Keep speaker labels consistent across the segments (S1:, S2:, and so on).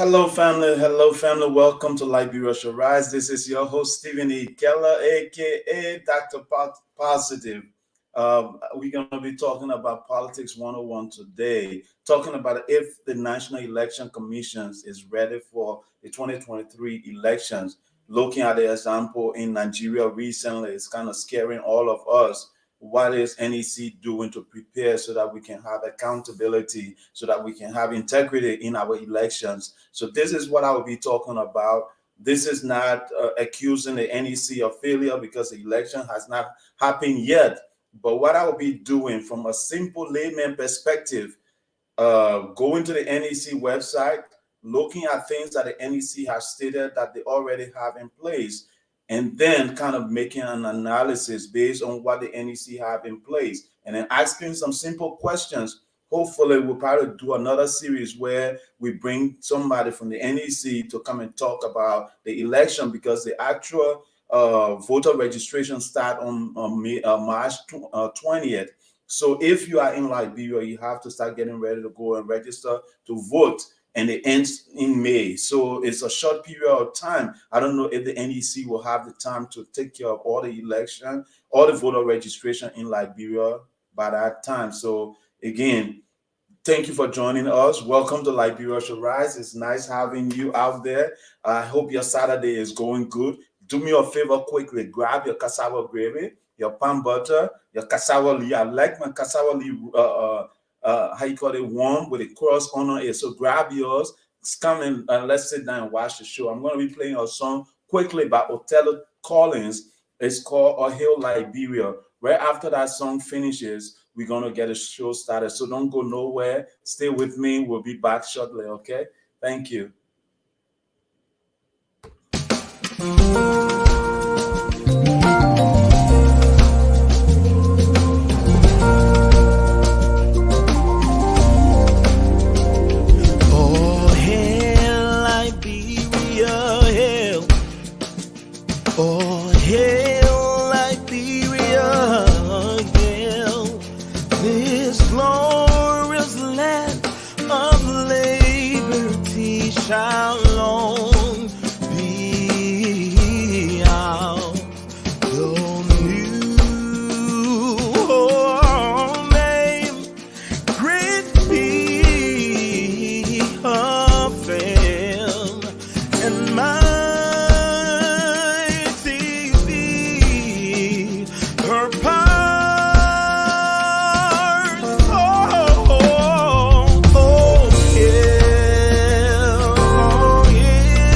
S1: Hello, family. Hello, family. Welcome to Liberia Shall Rise. This is your host, Stephen E. Keller, aka Dr. Positive. We're going to be talking about Politics 101 today, talking about if the National Election Commission is ready for the 2023 elections. Looking at the example in Nigeria recently, it's kind of scaring all of us. What is NEC doing to prepare so that we can have accountability, so that we can have integrity in our elections? So this is what I will be talking about. This is not accusing the NEC of failure because the election has not happened yet. But what I will be doing from a simple layman perspective, going to the NEC website, looking at things that the NEC has stated that they already have in place, and then kind of making an analysis based on what the NEC have in place, and then asking some simple questions. Hopefully, we'll probably do another series where we bring somebody from the NEC to come and talk about the election, because the actual voter registration start on March 20th. So if you are in Liberia, you have to start getting ready to go and register to vote, and it ends in May. So it's a short period of time. I don't know if the NEC will have the time to take care of all the election, all the voter registration in Liberia by that time. So again, thank you for joining us. Welcome to Liberia Shall Rise. It's nice having you out there. I hope your Saturday is going good. Do me a favor quickly. Grab your cassava gravy, your palm butter, your cassava leaf. I like my cassava leaf, how you call it, warm with a crust on it. So grab yours. Come and let's sit down and watch the show. I'm going to be playing a song quickly by Othello Collins. It's called A Hill Liberia. Right after that song finishes, we're going to get a show started. So don't go nowhere. Stay with me. We'll be back shortly, okay? Thank you.
S2: Oh, hail Liberia, hail. Oh, hail Liberia, hail. This glorious land of liberty shall long be out. The new name, great be her fame, and mighty be her power. Oh, yeah, oh, yeah.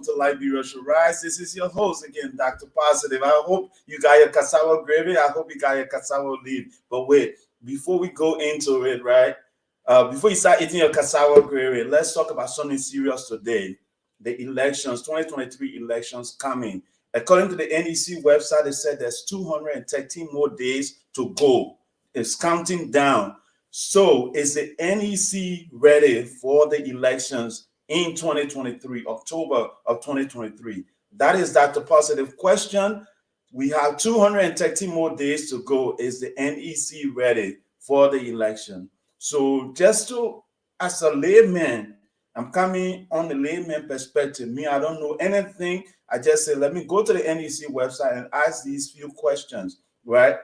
S1: to Liberia Shall Rise. This is your host again, Dr. Positive. I hope you got your cassava gravy. I hope you got your cassava leaf. But wait, before we go into it, right? Before you start eating your cassava gravy, let's talk about something serious today. The elections, 2023 elections coming. According to the NEC website, it said there's 213 more days to go. It's counting down. So is the NEC ready for the elections in 2023, October of 2023? That is Dr. Positive question. We have 213 more days to go. Is the NEC ready for the election? So just to, as a layman, I'm coming on the layman perspective. Me, I don't know anything. I just say, let me go to the NEC website and ask these few questions, right?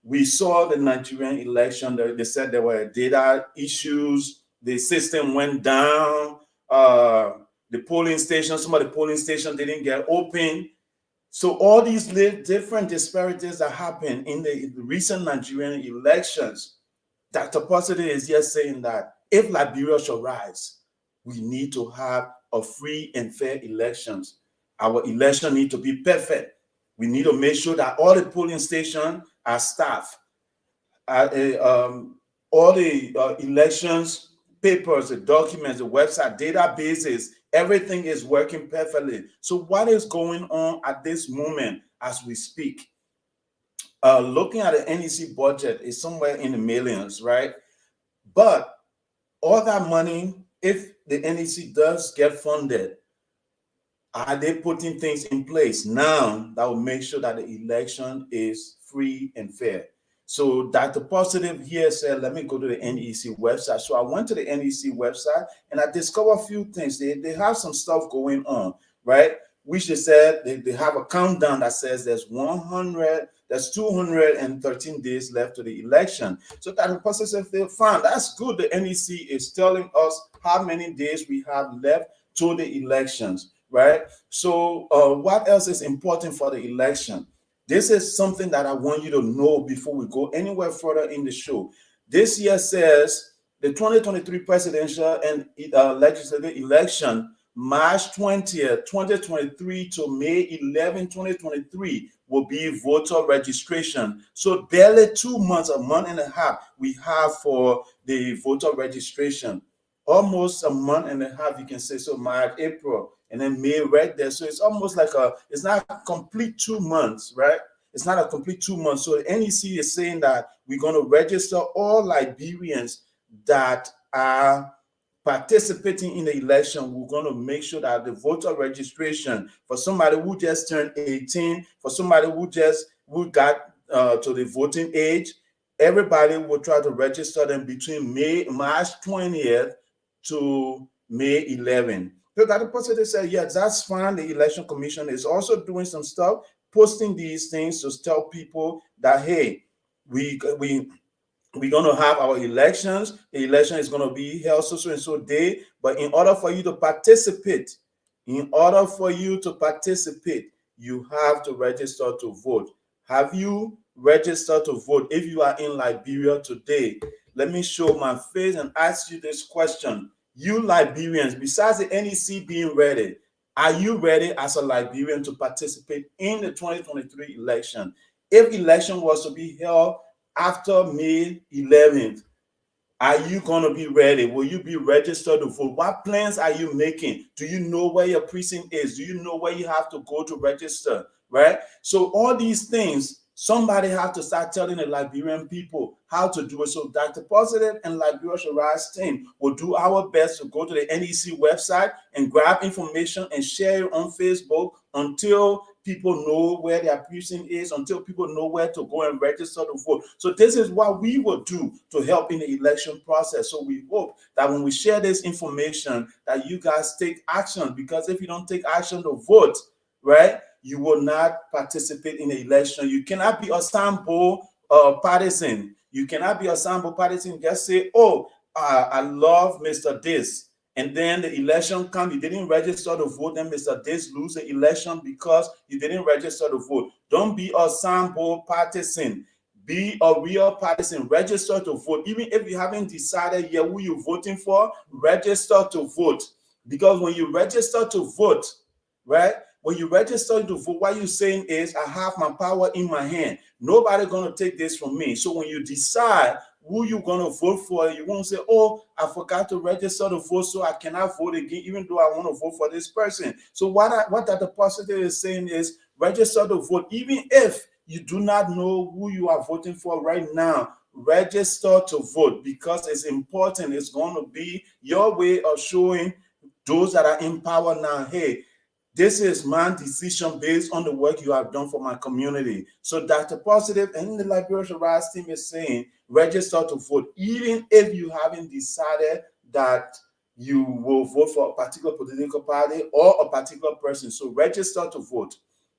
S1: We saw the Nigerian election. They said there were data issues. The system went down. The polling station, some of the polling stations didn't get open. So all these different disparities that happened in the recent Nigerian elections, Dr. Positive is just saying that if Liberia shall rise, we need to have a free and fair elections. Our election need to be perfect. We need to make sure that all the polling stations are staffed. All the elections, papers, the documents, the website, databases, everything is working perfectly. So what is going on at this moment as we speak? Looking at the NEC budget is somewhere in the millions, right? But all that money, if the NEC does get funded, are they putting things in place now that will make sure that the election is free and fair? So Dr. Positive here said, let me go to the NEC website. So I went to the NEC website and I discovered a few things. They have some stuff going on, right? Which they said they have a countdown that says there's 213 days left to the election. So Dr. Positive said, fine, that's good. The NEC is telling us how many days we have left to the elections, right? So what else is important for the election? This is something that I want you to know before we go anywhere further in the show. This year says the 2023 presidential and legislative election, March 20th, 2023 to May 11, 2023 will be voter registration. So barely 2 months, a month and a half we have for the voter registration. Almost a month and a half, you can say, so March, April, and then May right there. So it's almost like it's not a complete 2 months, right? It's not a complete 2 months. So the NEC is saying that we're going to register all Liberians that are participating in the election. We're going to make sure that the voter registration for somebody who just turned 18, for somebody who got to the voting age, everybody will try to register them between March 20th to May 11. So Dr. Positive said, yes, that's fine. The Election Commission is also doing some stuff, posting these things to tell people that, hey, we're going to have our elections. The election is going to be held so and so day. But in order for you to participate, you have to register to vote. Have you registered to vote? If you are in Liberia today, let me show my face and ask you this question. You Liberians, besides the NEC being ready, are you ready as a Liberian to participate in the 2023 election? If election was to be held after May 11th, are you going to be ready? Will you be registered to vote? What plans are you making? Do you know where your precinct is? Do you know where you have to go to register, right? So all these things, somebody have to start telling the Liberian people how to do it. So Dr. Positive and Liberia Shall Rise team will do our best to go to the NEC website and grab information and share it on Facebook until people know where their precinct is, until people know where to go and register to vote. So this is what we will do to help in the election process. So we hope that when we share this information, that you guys take action, because if you don't take action to vote, right, you will not participate in the election. You cannot be a sample partisan. You cannot be a sample partisan. Just say, oh, I love Mr. This. And then the election comes, you didn't register to vote, then Mr. This lose the election because you didn't register to vote. Don't be a sample partisan. Be a real partisan. Register to vote. Even if you haven't decided yet who you're voting for, register to vote. Because when you register to vote, right? When you register to vote, what you're saying is, I have my power in my hand. Nobody gonna take this from me. So when you decide who you're gonna vote for, you won't say, "Oh, I forgot to register to vote, so I cannot vote again, even though I want to vote for this person." So what that the positive is saying is, register to vote, even if you do not know who you are voting for right now. Register to vote because it's important. It's going to be your way of showing those that are in power now, hey, this is my decision based on the work you have done for my community. So Dr. Positive and the Liberia Rise team is saying register to vote, even if you haven't decided that you will vote for a particular political party or a particular person. So register to vote.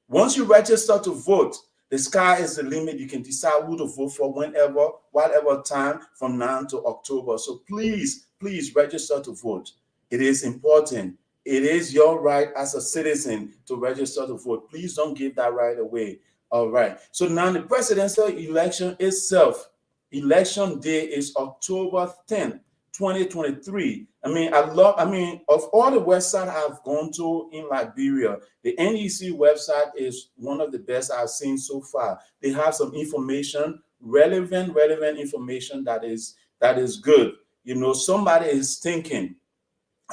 S1: Once you register to vote, the sky is the limit. You can decide who to vote for whenever, whatever time from now to October. So please register to vote. It is important. It is your right as a citizen to register to vote. Please don't give that right away. All right. So now the presidential election itself, election day is October 10th, 2023. Of all the websites I've gone to in Liberia, the NEC website is one of the best I've seen so far. They have some information, relevant information that is good. You know, somebody is thinking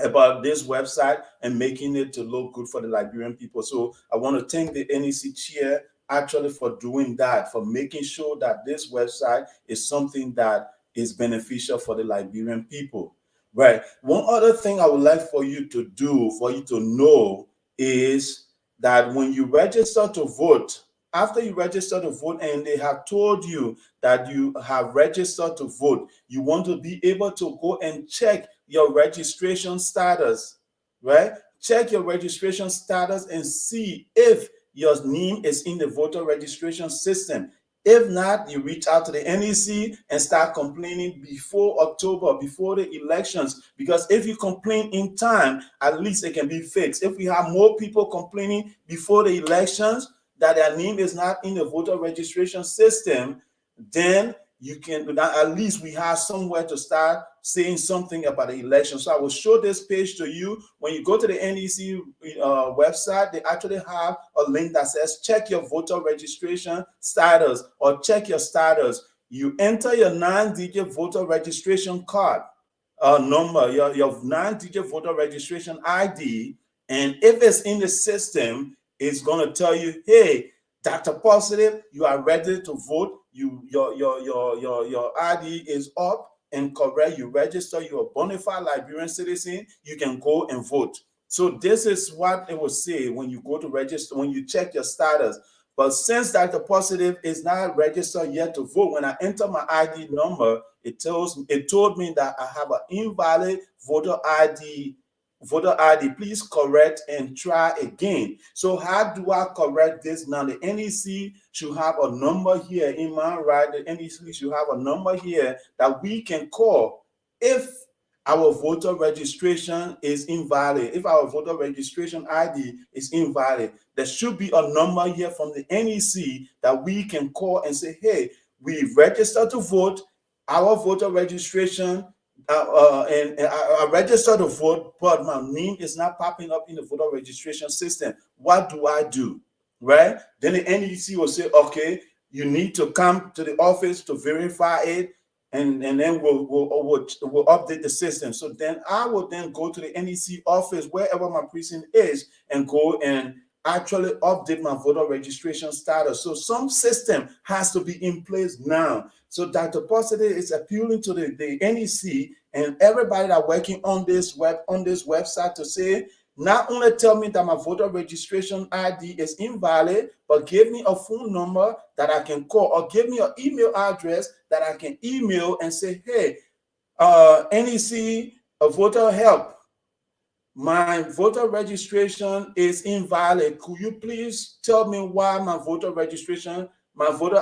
S1: about this website and making it to look good for the Liberian people. So I want to thank the NEC chair actually for doing that, for making sure that this website is something that is beneficial for the Liberian people. Right. One other thing I would like for you to do, for you to know, is that when you register to vote, after you register to vote and they have told you that you have registered to vote, you want to be able to go and check your registration status, right? Check your registration status and see if your name is in the voter registration system. If not, you reach out to the NEC and start complaining before October, before the elections. Because if you complain in time, at least it can be fixed. If we have more people complaining before the elections that their name is not in the voter registration system, then you can, at least we have somewhere to start saying something about the election. So I will show this page to you. When you go to the NEC website, they actually have a link that says check your voter registration status or check your status. You enter your 9-digit voter registration card number, your 9-digit voter registration ID, and if it's in the system, it's going to tell you, hey, Dr. Positive, you are ready to vote. Your ID is up and correct. You register. You're a bona fide Liberian citizen. You can go and vote. So this is what it will say when you go to register, when you check your status. But since Dr. Positive is not registered yet to vote, when I enter my ID number, it told me that I have an invalid voter ID. Please correct and try again. So how do I correct this now? The NEC should have a number here in my right. The NEC should have a number here that we can call if our voter registration is invalid. If our voter registration ID is invalid, there should be a number here from the NEC that we can call and say, hey, we registered to vote. Our voter registration and I registered to vote, but my name is not popping up in the voter registration system. What do I do? Right? Then the NEC will say, okay, you need to come to the office to verify it, and then we'll update the system. So then I will then go to the NEC office, wherever my precinct is, and go and actually update my voter registration status. So some system has to be in place now. So Dr. Positive is appealing to the NEC and everybody that working on this website to say, not only tell me that my voter registration ID is invalid, but give me a phone number that I can call, or give me an email address that I can email and say, hey, NEC voter help, my voter registration is invalid. Could you please tell me why my voter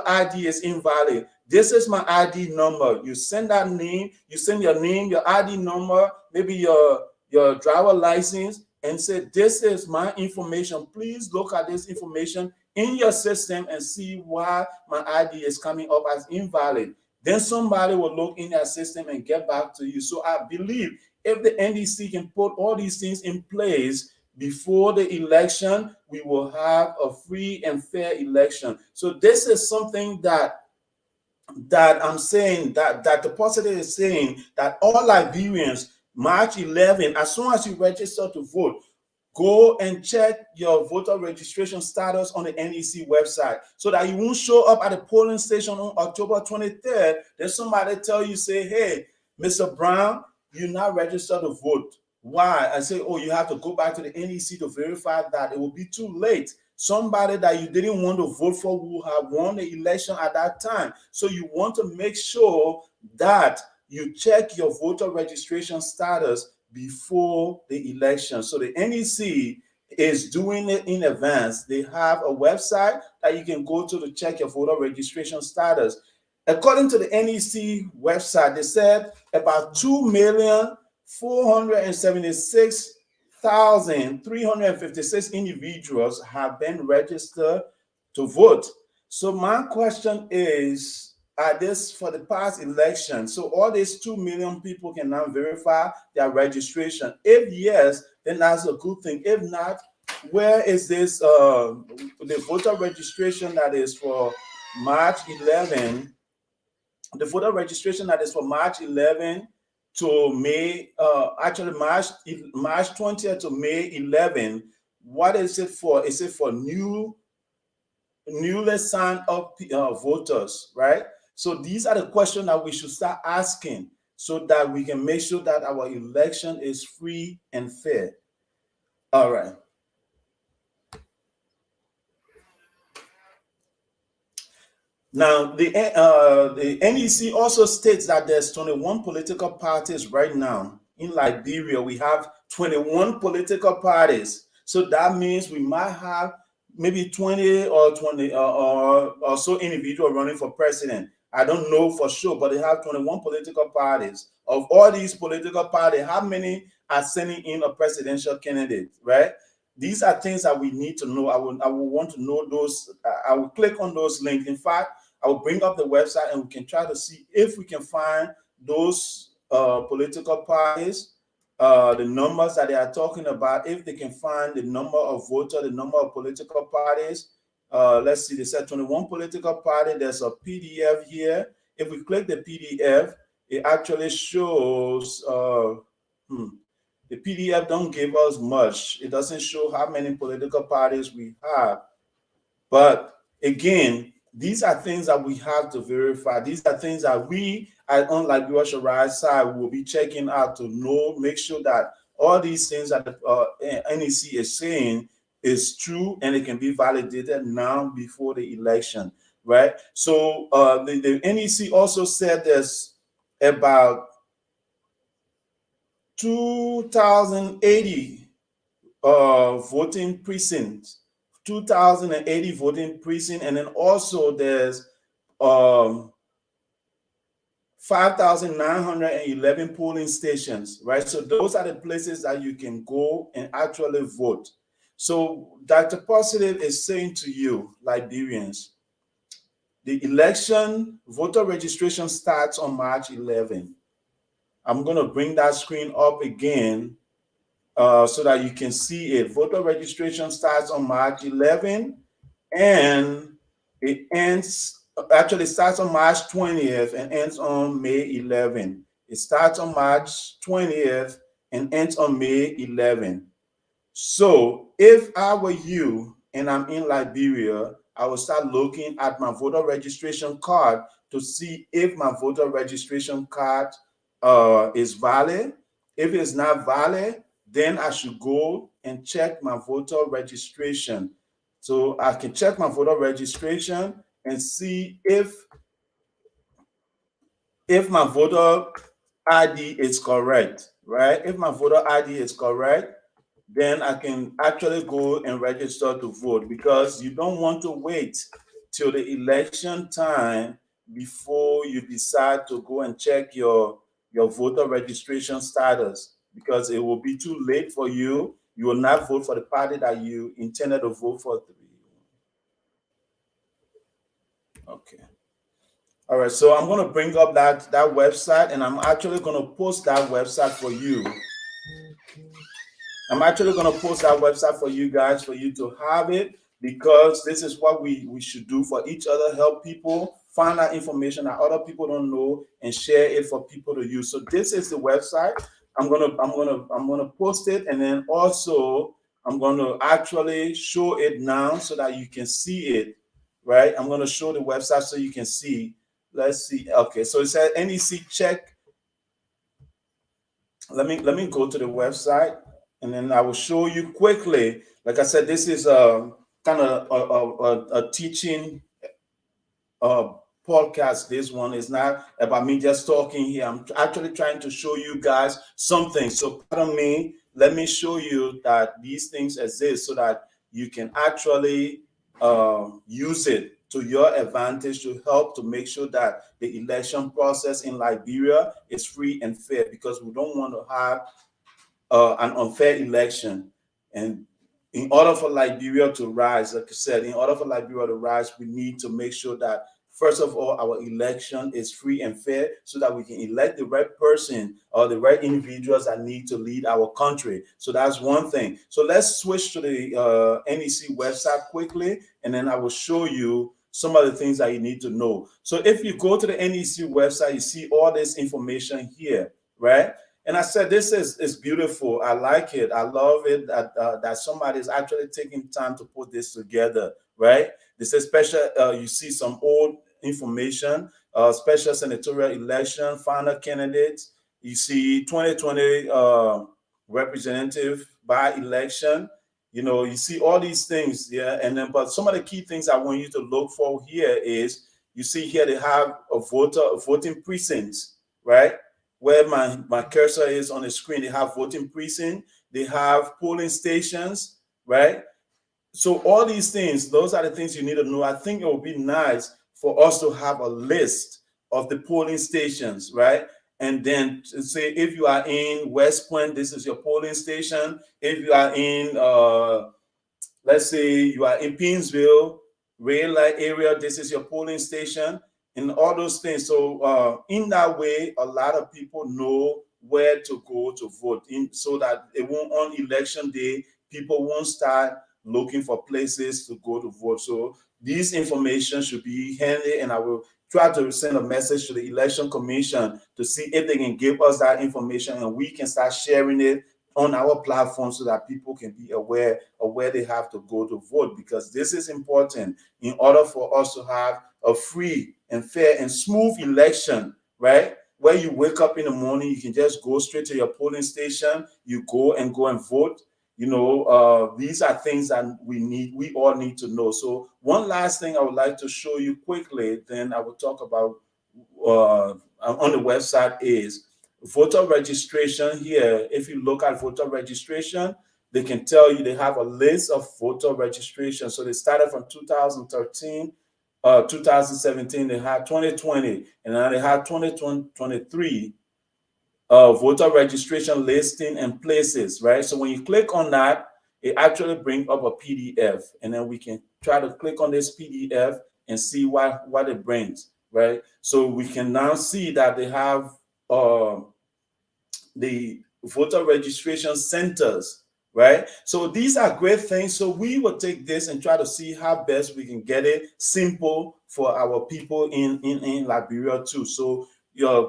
S1: ID is invalid? This is my ID number. You send that name, you send your name, your ID number, maybe your driver license, and say, this is my information. Please look at this information in your system and see why my ID is coming up as invalid. Then somebody will look in their system and get back to you. So I believe if the NDC can put all these things in place, before the election, we will have a free and fair election. So this is something that I'm saying, that the positive is saying, that all Liberians, March 11, as soon as you register to vote, go and check your voter registration status on the NEC website so that you won't show up at the polling station on October 23rd. Then somebody tell you, say, hey, Mr. Brown, you're not registered to vote. Why? I say, oh, you have to go back to the NEC to verify that. It will be too late. Somebody that you didn't want to vote for will have won the election at that time. So you want to make sure that you check your voter registration status before the election. So the NEC is doing it in advance. They have a website that you can go to check your voter registration status. According to the NEC website, they said about 2,476,356 individuals have been registered to vote. So my question is, this for the past election, so all these 2 million people can now verify their registration? If yes, then that's a good thing. If not, where is this the voter registration that is for March 11? The voter registration that is for March 11 to May, actually March 20th to May 11. What is it for? Is it for newly signed up voters, right? So these are the questions that we should start asking so that we can make sure that our election is free and fair. All right. Now, the NEC also states that there's 21 political parties right now. In Liberia, we have 21 political parties. So that means we might have maybe 20 or so individuals running for president. I don't know for sure, but they have 21 political parties. Of all these political parties, how many are sending in a presidential candidate, right? These are things that we need to know. I will want to know those. I will click on those links. In fact, I will bring up the website and we can try to see if we can find those political parties, the numbers that they are talking about, if they can find the number of voters, the number of political parties. Let's see, they said 21 political parties. There's a PDF here. If we click the PDF, it actually shows, the PDF don't give us much. It doesn't show how many political parties we have. But again, these are things that we have to verify. These are things that we, on Liberia Should Rise side, will be checking out to know, make sure that all these things that the NEC is saying is true and it can be validated now before the election, right? So the NEC also said there's about 2,080 voting precincts. 2,080 voting precincts, and then also there's 5,911 polling stations, right? So those are the places that you can go and actually vote. So Dr. Positive is saying to you, Liberians, the election voter registration starts on March 11. I'm going to bring that screen up again so that you can see it. Voter registration starts on March 11 and it ends, actually starts on March 20th and ends on May 11. It starts on March 20th and ends on May 11. So if I were you and I'm in Liberia, I will start looking at my voter registration card to see if my voter registration card is valid. If it's not valid, then I should go and check my voter registration. So I can check my voter registration and see if my voter ID is correct, right? If my voter ID is correct, then I can actually go and register to vote, because you don't want to wait till the election time before you decide to go and check your voter registration status, because it will be too late for you. You will not vote for the party that you intended to vote for. Okay. All right. So I'm going to bring up that website, and I'm actually going to post that website for you. I'm actually going to post that website for you guys, for you to have it, because this is what we should do for each other, help people find out information that other people don't know and share it for people to use. So this is the website. I'm gonna post it, and then also I'm gonna actually show it now so that you can see it, right? I'm gonna show the website so you can see. Let's see. Okay, so it says NEC check. Let me go to the website, and then I will show you quickly. Like I said, this is kind of a teaching uh, podcast. This one is not about me just talking here. I'm actually trying to show you guys something. So pardon me. Let me show you that these things exist so that you can actually use it to your advantage to help to make sure that the election process in Liberia is free and fair, because we don't want to have an unfair election. And in order for Liberia to rise, like I said, in order for Liberia to rise, we need to make sure that, first of all, our election is free and fair so that we can elect the right person or the right individuals that need to lead our country. So that's one thing. So let's switch to the NEC website quickly, and then I will show you some of the things that you need to know. So if you go to the NEC website, you see all this information here, right? And I said, this is beautiful. I like it. I love it that that somebody is actually taking time to put this together, right? This is special. You see some old information, special senatorial election, final candidates. You see 2020 representative by election. You know, you see all these things, yeah. And then, but some of the key things I want you to look for here is, you see here they have a voting precincts, right? Where my cursor is on the screen, they have voting precinct, they have polling stations, right? So all these things, those are the things you need to know. I think it would be nice for us to have a list of the polling stations, right? And then to say, if you are in West Point, this is your polling station. If you are in let's say you are in Pinsville, red light area, this is your polling station, and all those things. So in that way, a lot of people know where to go to vote, so that it won't, on election day, people won't start looking for places to go to vote. So these information should be handy, and I will try to send a message to the election commission to see if they can give us that information, and we can start sharing it on our platform so that people can be aware of where they have to go to vote, because this is important in order for us to have a free and fair and smooth election, right? Where you wake up in the morning, you can just go straight to your polling station, you go and vote. You know, these are things that we all need to know. So one last thing I would like to show you quickly, then I will talk about on the website, is voter registration. Here, if you look at voter registration, they can tell you they have a list of voter registration. So they started from 2013, 2017, they had 2020, and now they have 2023 voter registration listing and places, right? So when you click on that, it actually brings up a PDF, and then we can try to click on this PDF and see what it brings, right? So we can now see that they have the voter registration centers, right? So these are great things. So we will take this and try to see how best we can get it simple for our people in Liberia too. So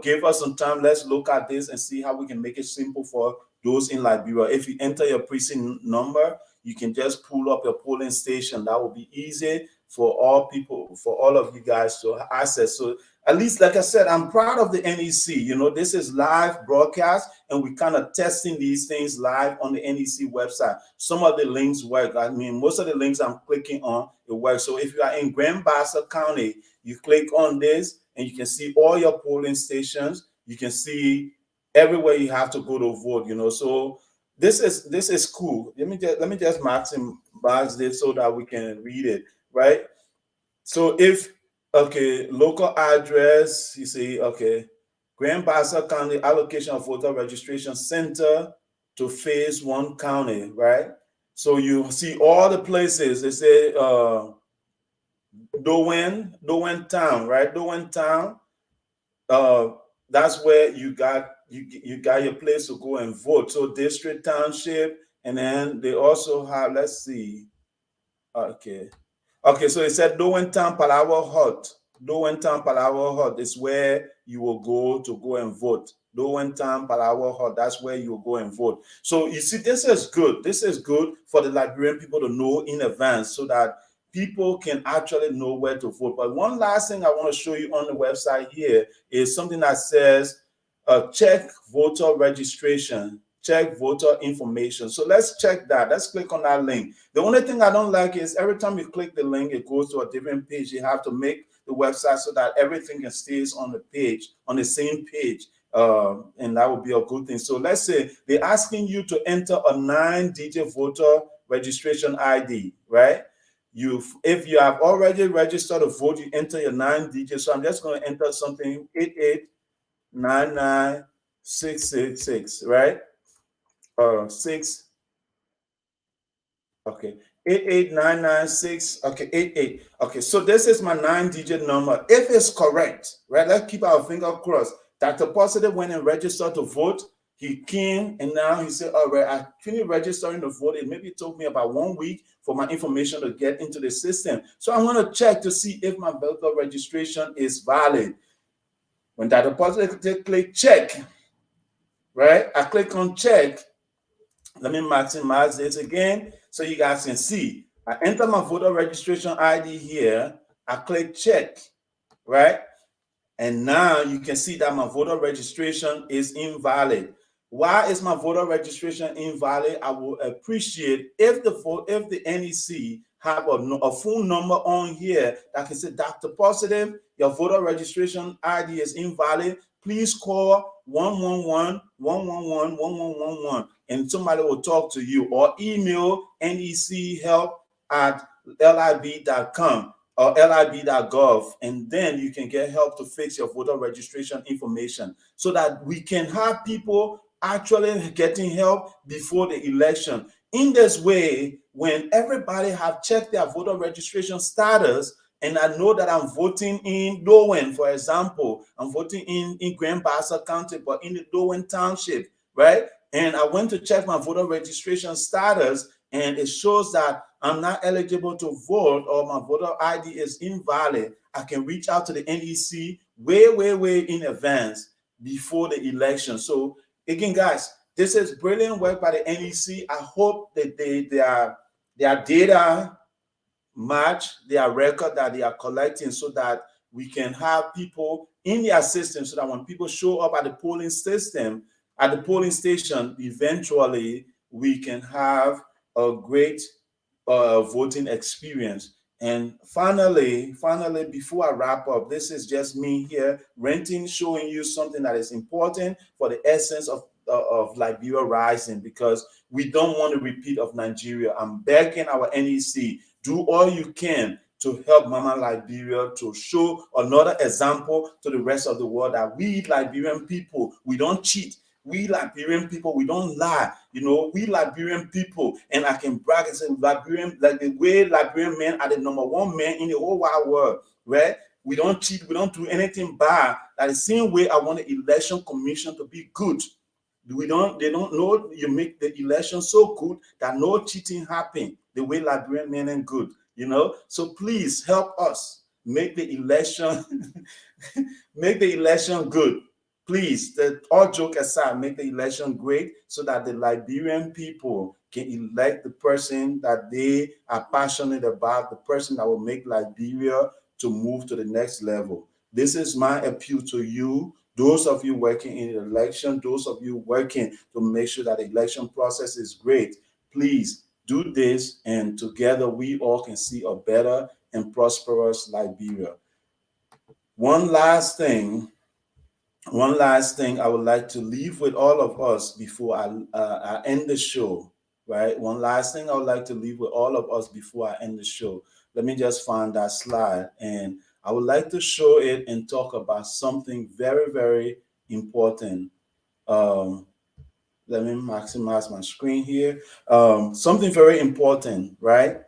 S1: give us some time. Let's look at this and see how we can make it simple for those in Liberia. If you enter your precinct number, you can just pull up your polling station. That will be easy for all people, for all of you guys to access. So at least, like I said, I'm proud of the NEC. You know, this is live broadcast, and we kind of testing these things live on the NEC website. Some of the links work. I mean, most of the links I'm clicking on, it works. So if you are in Grand Bassa County, you click on this, and you can see all your polling stations. You can see everywhere you have to go to vote. You know, so this is cool. Let me just mark this so that we can read it, right? So if, okay, local address, you see, okay, Grand Bassa County allocation of voter registration center to phase 1 county, right? So you see all the places. They say Dowen town, right? Dowen town. That's where you got your place to go and vote. So district, township, And then they also have, let's see, okay. Okay, so it said Lowentown Palawa Hut. Lowentown Palawa Hut is where you will go and vote. Lowentown Palawa Hut, that's where you will go and vote. So you see, this is good. This is good for the Liberian people to know in advance so that people can actually know where to vote. But one last thing I want to show you on the website here is something that says check voter registration, check voter information. So let's check that. Let's click on that link. The only thing I don't like is every time you click the link, it goes to a different page. You have to make the website so that everything stays on the page, on the same page. And that would be a good thing. So let's say they're asking you to enter a 9-digit voter registration ID, right? If you have already registered to vote, you enter your 9 digits. So I'm just going to enter something 8899666, right? 6. Okay. 88996. Okay, 88. Okay, so this is my 9-digit number. If it's correct, right? Let's keep our finger crossed. Dr. Positive went and registered to vote. He came and now he said, all right, I finished registering to vote. It maybe took me about 1 week for my information to get into the system. So I want to check to see if my voter registration is valid. When Dr. Positive click check, right? I click on check. Let me maximize this again so you guys can see. I enter my voter registration ID here. I click check, right? And now you can see that my voter registration is invalid. Why is my voter registration invalid? I would appreciate if the NEC have a phone number on here that can say, Dr. Positive, your voter registration ID is invalid. Please call 111-111-1111 and somebody will talk to you, or email nechelp@lib.com or lib.gov, and then you can get help to fix your voter registration information so that we can have people actually getting help before the election. In this way, when everybody have checked their voter registration status, and I know that I'm voting in Lowen, for example, I'm voting in Grand Bassa County, but in the Lowen Township, right? And I went to check my voter registration status, and it shows that I'm not eligible to vote or my voter ID is invalid. I can reach out to the NEC way in advance before the election. So again, guys, this is brilliant work by the NEC. I hope that their data match their record that they are collecting so that we can have people in their system so that when people show up at the polling station, eventually we can have a great voting experience. And finally, before I wrap up, this is just me here showing you something that is important for the essence of Liberia rising, because we don't want a repeat of Nigeria. I'm begging our NEC, do all you can to help Mama Liberia, to show another example to the rest of the world that we Liberian people, we don't cheat. We Liberian people, we don't lie. We Liberian people, and I can brag and say Liberian, like the way Liberian men are the #1 men in the whole wide world, right? We don't cheat, we don't do anything bad. That the same way I want the election commission to be good. They don't know you make the election so good that no cheating happen the way Liberian men are good, So please help us make the election good. Please, all joke aside, make the election great so that the Liberian people can elect the person that they are passionate about, the person that will make Liberia to move to the next level. This is my appeal to you. Those of you working in the election, those of you working to make sure that the election process is great, please do this, and together we all can see a better and prosperous Liberia. One last thing I would like to leave with all of us before I end the show, right? One last thing I would like to leave with all of us before I end the show. Let me just find that slide, and I would like to show it and talk about something very, very important. Let me maximize my screen here. Something very important, right?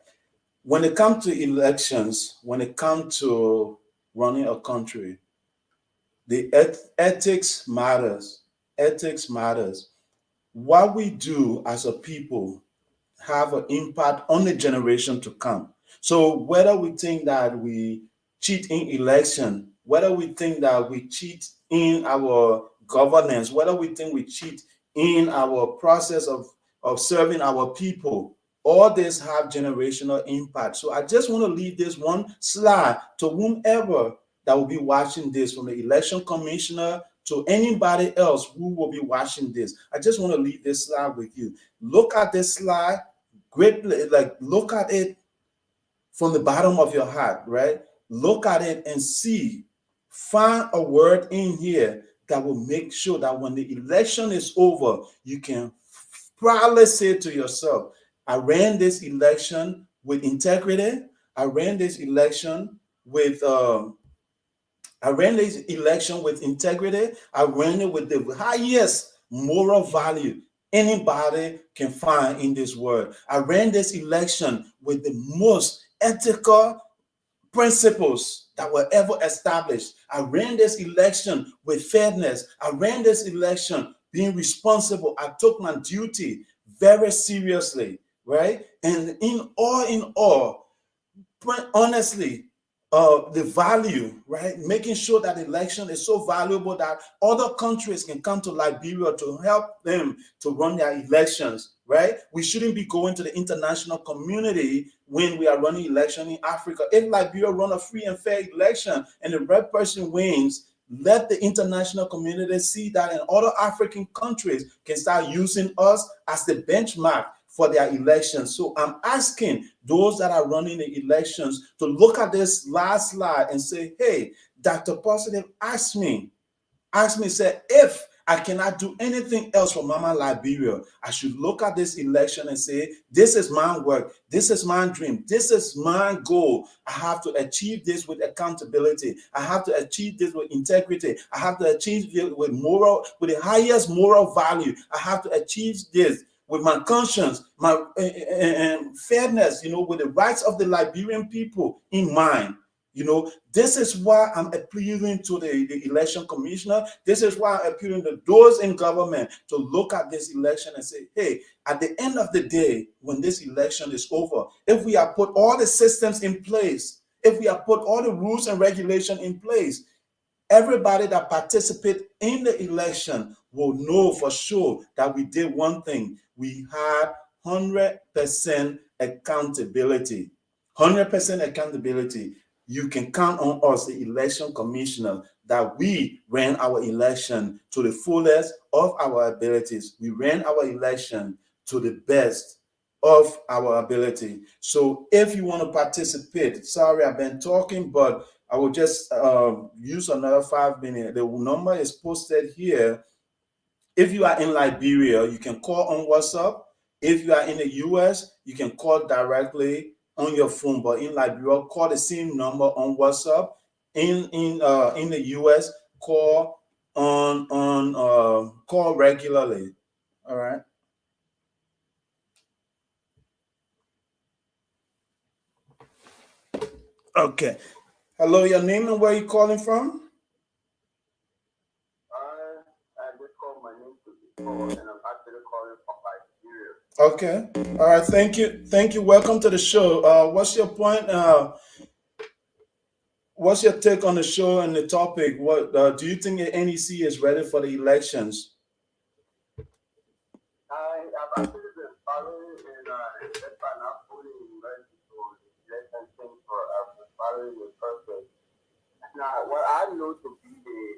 S1: When it comes to elections, when it comes to running a country, the ethics matters. Ethics matters. what we do as a people have an impact on the generation to come. So whether we think that we cheat in election, whether we think that we cheat in our governance, whether we think we cheat in our process of serving our people, all this have generational impact. So I just want to leave this one slide to whomever that will be watching this, from the election commissioner to anybody else who will be watching this. I just want to leave this slide with you. Look at this slide. Greatly, like, look at it from the bottom of your heart, right? Look at it and see, find a word in here that will make sure that when the election is over, you can proudly say to yourself, I ran this election with integrity. I ran this election with I ran this election with integrity. I ran it with the highest moral value anybody can find in this world. I ran this election with the most ethical principles that were ever established. I ran this election with fairness. I ran this election being responsible. I took my duty very seriously, right? And in all, honestly, the value, right? Making sure that election is so valuable that other countries can come to Liberia to help them to run their elections, right? We shouldn't be going to the international community when we are running election in Africa. If Liberia run a free and fair election and the red person wins, let the international community see that, and other African countries can start using us as the benchmark for their elections. So I'm asking those that are running the elections to look at this last slide and say, hey, Dr. Positive asked me, say, if I cannot do anything else for Mama Liberia, I should look at this election and say, this is my work, this is my dream, this is my goal. I have to achieve this with accountability. I have to achieve this with integrity. I have to achieve this with the highest moral value. I have to achieve this with my conscience, my fairness, with the rights of the Liberian people in mind. This is why I'm appealing to the election commissioner. This is why I'm appealing to those in government to look at this election and say, hey, at the end of the day, when this election is over, if we have put all the systems in place, if we have put all the rules and regulation in place, everybody that participates in the election will know for sure that we did one thing. We had 100% accountability. 100% accountability. You can count on us, the election commissioner, that we ran our election to the fullest of our abilities. We ran our election to the best of our ability. So if you want to participate, sorry, I've been talking, but I will just use another 5 minutes. The number is posted here. If you are in Liberia, you can call on WhatsApp. If you are in the US, you can call directly on your phone. But in Liberia, call the same number on WhatsApp. In the US, call call regularly. All right. Okay. Hello, your name and where you calling from?
S3: I just called my name to this call, and I'm actually calling from Liberia.
S1: Okay. All right. Thank you. Thank you. Welcome to the show. What's your point? What's your take on the show and the topic? What do you think the NEC is ready for the elections?
S3: I have actually been following, and if I'm not fully ready for the election thing, for I've been following the process. Now, what I know to be the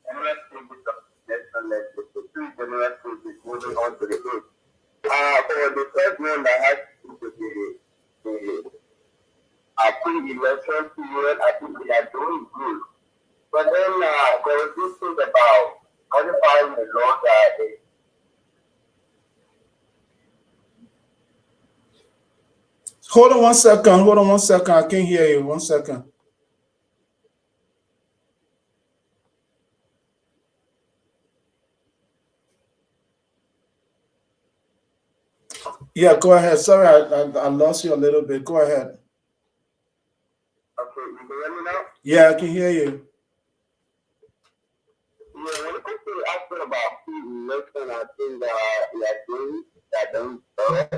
S3: general stages of the national legislature, the three general stages moving on to the eighth. For the first one that has to do with the pre-election period, I think we are doing good. But then there was this thing about modifying the law that
S1: Hold on one second. Hold on one second. I can't hear you. 1 second. Yeah, go ahead. Sorry, I lost you a little bit. Go ahead.
S3: okay, you can hear me now?
S1: Yeah, I can hear you.
S3: Yeah, when it comes to asking about election, I think we are doing that done but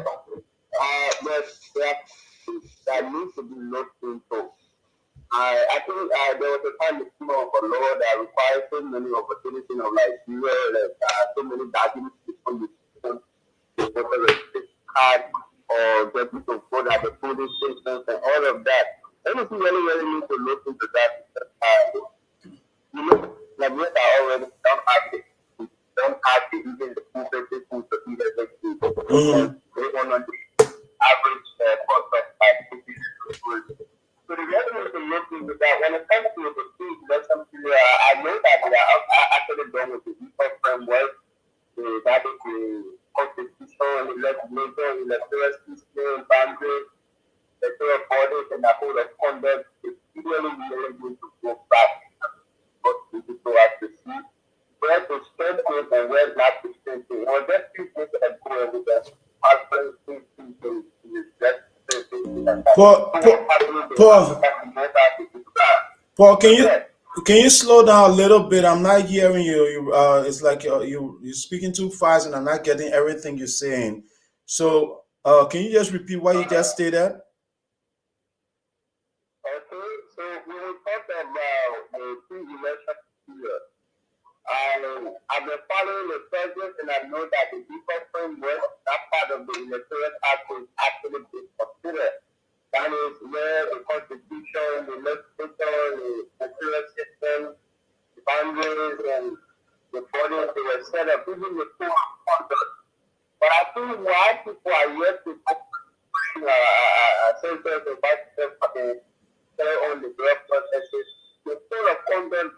S3: that needs to be looked into. I think there was a time in the of a law that requires so many opportunities of like so many documents from the card or get people to vote at the polling stations and all of that. Anything really need to look into that. You know, like what I already don't have to even the full people to be the they want to average cost of so the revenue to look into that when it comes to the fees, that's something I know that they are actually done with the default framework. That is the constitution, the legislation, the electoral system, boundaries, the electoral bodies, and the whole of conduct is really going to go back what we do as to see where to strengthen and where not to strengthen. Or just two things that go with the
S1: Paul, can you slow down a little bit? I'm not hearing you. It's like you're speaking too fast, and I'm not getting everything you're saying. So, can you just repeat what you just stated?
S3: Okay, so we will talk about the pre-election period. I've been following the subject, and I know that the default framework, that part of the electoral act is actually being considered. That is where the constitution, the legislature, the electoral system, the boundaries, and the bodies they were set up, even the full conduct. But I think why people are yet to censors and vice on the drug processes, the full of conduct,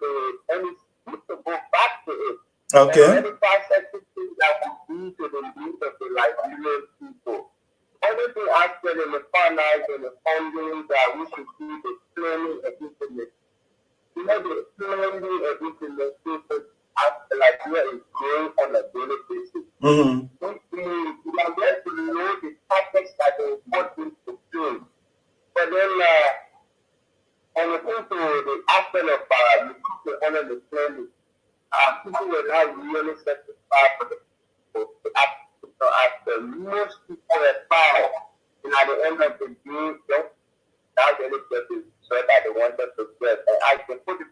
S3: and it's good to go back to it.
S1: Okay.
S3: And any processes that would be to the needs of the Liberian people. Everything actually in the finance and the funding that we should see the planning and implementation. You know, the planning and implementation like where it's growing on a daily basis. We are going to know the tactics that they want to do. But then, when it comes to the aspect of the honor the planning, people were not really satisfied for the after most people are found, and at the end of the day, don't have any person so that they wanted to get. And I can put the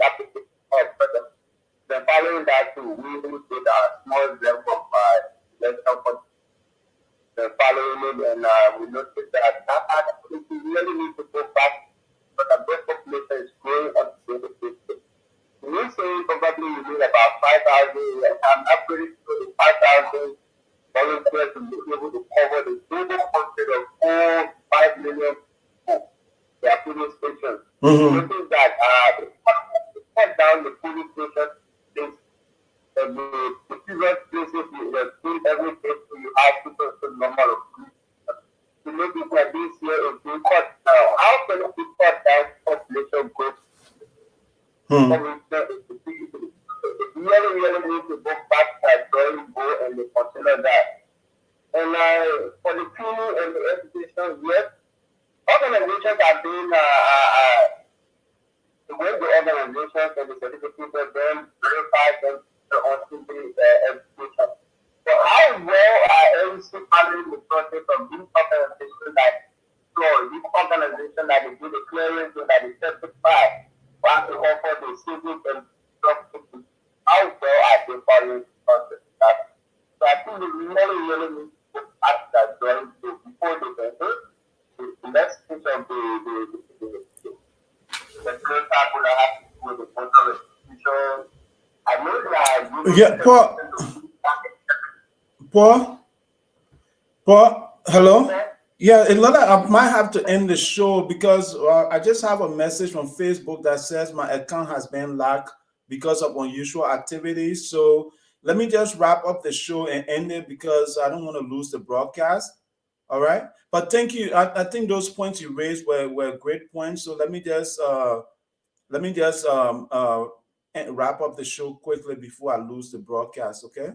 S3: application up, but then following that too, we will get a small level of then following it, and we noticed that we really need to go back, but the best population is growing up to the system. We say probably we need about 5,000, and I'm not pretty sure the 5,000 volunteers to be able to cover the total budget of all 5 million people. Their police stations. Notice that they cut down the police station the previous places you have seen every place you have to number of police. To notice that this year is being cut down. How can it be cut down population growth? Really need to go back to that drawing board and they consider that. And for the training and the education, yes, organizations are doing the way the organizations and the certificates of them verify them on simply education. So how well are NEC handling the process of these organizations that these organizations that they do the clearance and that they certify want to offer the civic and doctrine? How well are they following the process? So I think we really need to ask that drawing before they can do the next stage of the first time will have to do with the social institution. I know that
S1: Paul, hello? Yeah, I might have to end the show because I just have a message from Facebook that says my account has been locked because of unusual activities. So let me just wrap up the show and end it because I don't want to lose the broadcast. All right. But thank you. I think those points you raised were great points. So let me just wrap up the show quickly before I lose the broadcast. Okay.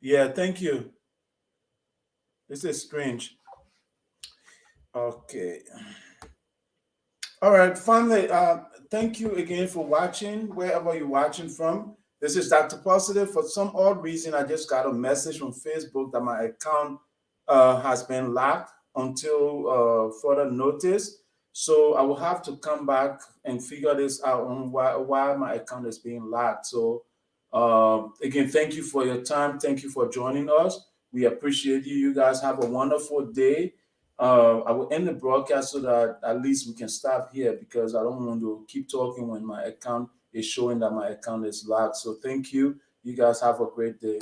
S1: Yeah. Thank you. This is strange. Okay. All right. Finally, thank you again for watching, wherever you're watching from. This is Dr. Positive. For some odd reason, I just got a message from Facebook that my account has been locked until further notice. So I will have to come back and figure this out on why my account is being locked. So again, thank you for your time. Thank you for joining us. We appreciate you. You guys have a wonderful day. I will end the broadcast so that at least we can stop here because I don't want to keep talking when my account is showing that my account is locked. So thank you. You guys have a great day.